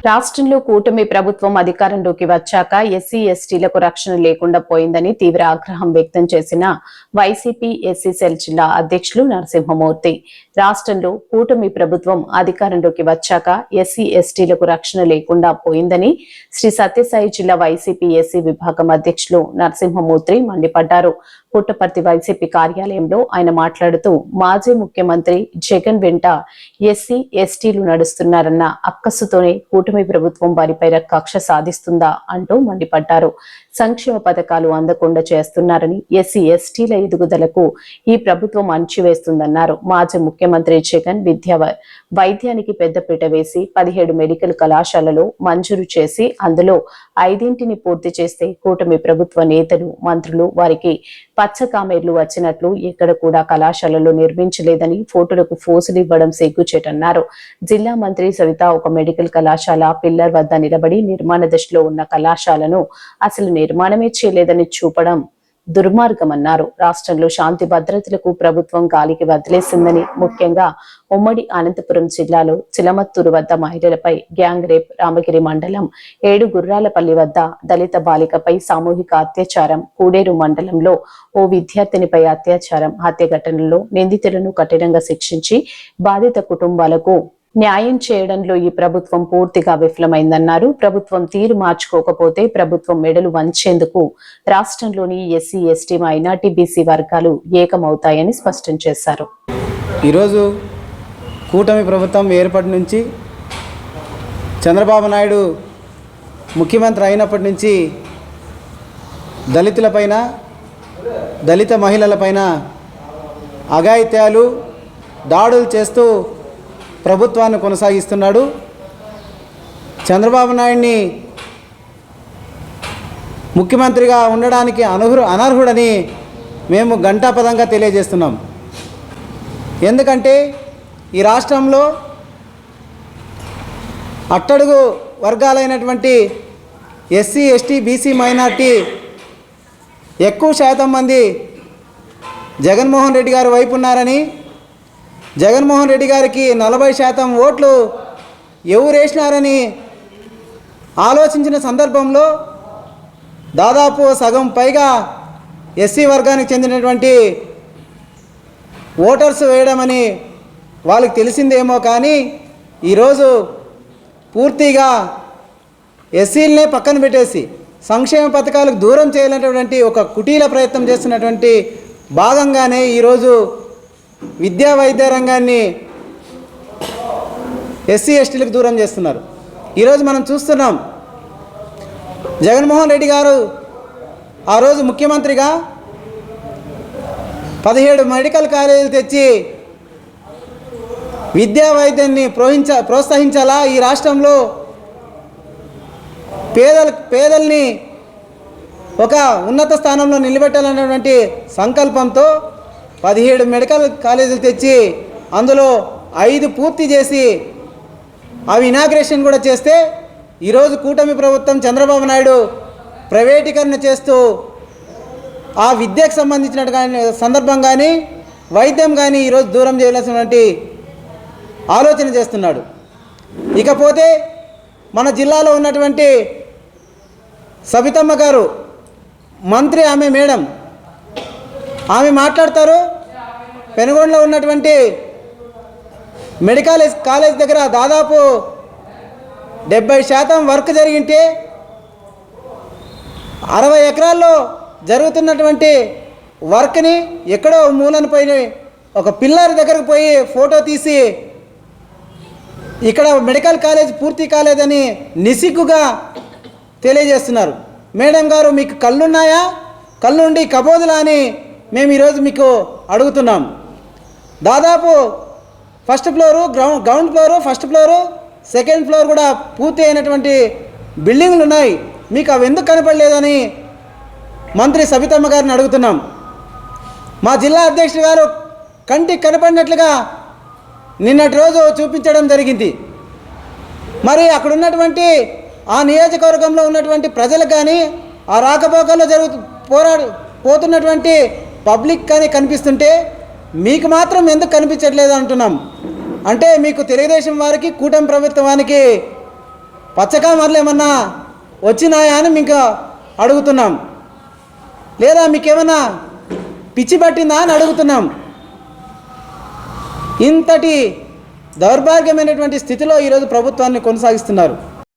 రాష్ట్రంలో కూటమి ప్రభుత్వం అధికారంలోకి వచ్చాక ఎస్సీ ఎస్టీలకు రక్షణ లేకుండా పోయిందని తీవ్ర ఆగ్రహం వ్యక్తం చేసిన వైసీపీ ఎస్సీ సెల్ జిల్లా అధ్యక్షులు నరసింహమూర్తి. రాష్ట్రంలో కూటమి ప్రభుత్వం అధికారంలోకి వచ్చాక ఎస్సీ ఎస్టీలకు రక్షణ లేకుండా పోయిందని శ్రీ సత్యసాయి జిల్లా వైసీపీ ఎస్సీ విభాగం అధ్యక్షులు నరసింహమూర్తి మండిపడ్డారు. పుట్టపర్తి వైసీపీ కార్యాలయంలో ఆయన మాట్లాడుతూ మాజీ ముఖ్యమంత్రి జగన్ వెంట ఎస్సీ ఎస్టీలు నడుస్తున్నారన్న అక్కసుతోనే కూటమి ప్రభుత్వం వారిపై కక్ష సాధిస్తుందా అంటూ మండిపడ్డారు. సంక్షేమ పథకాలు అందకుండా చేస్తున్నారని, ఎస్సీ ఎస్టీల ఎదుగుదలకు ఈ ప్రభుత్వం అణచివేస్తుందన్నారు. మాజీ ముఖ్యమంత్రి జగన్ వైద్యానికి పెద్దపీట వేసి 17 మెడికల్ కళాశాలలో మంజూరు చేసి అందులో 5ని పూర్తి చేస్తే కూటమి ప్రభుత్వ నేతలు మంత్రులు వారికి పచ్చ కామెర్లు వచ్చినట్లు ఎక్కడ కూడా కళాశాలలో నిర్మించలేదని ఫోటోలకు ఫోజులు ఇవ్వడం సిగ్గుచేటన్నారు. జిల్లా మంత్రి సవిత ఒక మెడికల్ కళాశాల పిల్లర్ వద్ద నిలబడి నిర్మాణ దశలో ఉన్న కళాశాలను అసలు నిర్మాణమే చేయలేదని చూపడం దుర్మార్గమన్నారు. రాష్ట్రంలో శాంతి భద్రతలకు ప్రభుత్వం గాలికి వదిలేసిందని, ముఖ్యంగా ఉమ్మడి అనంతపురం జిల్లాలో చిలమత్తూరు వద్ద మహిళలపై గ్యాంగ్ రేప్, రామగిరి మండలం 7 గుర్రాలపల్లి వద్ద దళిత బాలికపై సామూహిక అత్యాచారం, కూడేరు మండలంలో ఓ విద్యార్థినిపై అత్యాచారం, హత్య ఘటనలో నిందితులను కఠినంగా శిక్షించి బాధిత కుటుంబాలకు న్యాయం చేయడంలో ఈ ప్రభుత్వం పూర్తిగా విఫలమైందన్నారు. ప్రభుత్వం తీరు మార్చుకోకపోతే ప్రభుత్వం మెడలు వంచేందుకు రాష్ట్రంలోని ఎస్సీ ఎస్టీ మైనార్టీ బీసీ వర్గాలు ఏకమవుతాయని స్పష్టం చేశారు. ఈరోజు కూటమి ప్రభుత్వం ఏర్పడి నుంచి చంద్రబాబు నాయుడు ముఖ్యమంత్రి అయినప్పటి నుంచి దళితులపైన, దళిత మహిళలపైన అఘాయిత్యాలు, దాడులు చేస్తూ ప్రభుత్వాన్ని కొనసాగిస్తున్నాడు. చంద్రబాబు నాయుడిని ముఖ్యమంత్రిగా ఉండడానికి అనర్హుడని మేము ఘంటాపథంగా తెలియజేస్తున్నాం. ఎందుకంటే ఈ రాష్ట్రంలో అట్టడుగు వర్గాలైనటువంటి ఎస్సీ ఎస్టీ బీసీ మైనార్టీ ఎక్కువ శాతం మంది జగన్మోహన్ రెడ్డి గారి వైపు ఉన్నారని, జగన్మోహన్ రెడ్డి గారికి 40% ఓట్లు ఎవరేసినారని ఆలోచించిన సందర్భంలో దాదాపు సగం పైగా ఎస్సీ వర్గానికి చెందినటువంటి ఓటర్స్ వేయడమని వాళ్ళకి తెలిసిందేమో, కానీ ఈరోజు పూర్తిగా ఎస్సీలనే పక్కన పెట్టేసి సంక్షేమ పథకాలకు దూరం చేయాలనేటువంటి ఒక కుటీల ప్రయత్నం చేస్తున్నటువంటి భాగంగానే ఈరోజు విద్యా వైద్య రంగాన్ని ఎస్సీ ఎస్టీలకు దూరం చేస్తున్నారు. ఈరోజు మనం చూస్తున్నాం, జగన్మోహన్ రెడ్డి గారు ఆ రోజు ముఖ్యమంత్రిగా 17 మెడికల్ కాలేజీలు తెచ్చి విద్యా వైద్యాన్ని ప్రోత్సహించాలా, ఈ రాష్ట్రంలో పేదల్ని ఒక ఉన్నత స్థానంలో నిలబెట్టాలన్నటువంటి సంకల్పంతో 17 మెడికల్ కాలేజీలు తెచ్చి అందులో 5 పూర్తి చేసి అవి ఇనాగ్రేషన్ కూడా చేస్తే, ఈరోజు కూటమి ప్రభుత్వం చంద్రబాబు నాయుడు ప్రైవేటీకరణ చేస్తూ ఆ విద్యకు సంబంధించిన సందర్భం కానీ వైద్యం కానీ ఈరోజు దూరం చేయాల్సినటువంటి ఆలోచన చేస్తున్నాడు. ఇకపోతే మన జిల్లాలో ఉన్నటువంటి సబితమ్మ గారు మంత్రి, ఆమె మేడం, ఆమె మాట్లాడతారు. పెనుగొండలో ఉన్నటువంటి మెడికల్ కాలేజ్ దగ్గర దాదాపు 70% వర్క్ జరిగింటే 60 ఎకరాల్లో జరుగుతున్నటువంటి వర్క్ని ఎక్కడో మూలన పోయి ఒక పిల్లర్ దగ్గరకు పోయి ఫోటో తీసి ఇక్కడ మెడికల్ కాలేజ్ పూర్తి కాలేదని నిసిగ్గుగా తెలియజేస్తున్నారు. మేడం గారు, మీకు కళ్ళున్నాయా? కళ్ళుండి కబోదులా అని మేము ఈరోజు మీకు అడుగుతున్నాం. దాదాపు first floor, ground floor, first floor, second floor కూడా పూర్తి అయినటువంటి బిల్డింగ్లు ఉన్నాయి. మీకు అవి ఎందుకు కనపడలేదని మంత్రి సబితమ్మ గారిని అడుగుతున్నాం. మా జిల్లా అధ్యక్షుడు గారు కంటికి కనపడినట్లుగా నిన్నటి రోజు చూపించడం జరిగింది. మరి అక్కడ ఉన్నటువంటి ఆ నియోజకవర్గంలో ఉన్నటువంటి ప్రజలకు కానీ, ఆ రాకపోకల్లో పోతున్నటువంటి పబ్లిక్ కానీ కనిపిస్తుంటే మీకు మాత్రం ఎందుకు కనిపించట్లేదు అంటున్నాం. అంటే మీకు తెలుగుదేశం వారికి, కూటమి ప్రభుత్వానికి పచ్చకామర్లు ఏమన్నా వచ్చినాయా అని మీకు అడుగుతున్నాం, లేదా మీకేమన్నా పిచ్చి పట్టిందా అని అడుగుతున్నాం. ఇంతటి దౌర్భాగ్యమైనటువంటి స్థితిలో ఈరోజు ప్రభుత్వాన్ని కొనసాగిస్తున్నారు.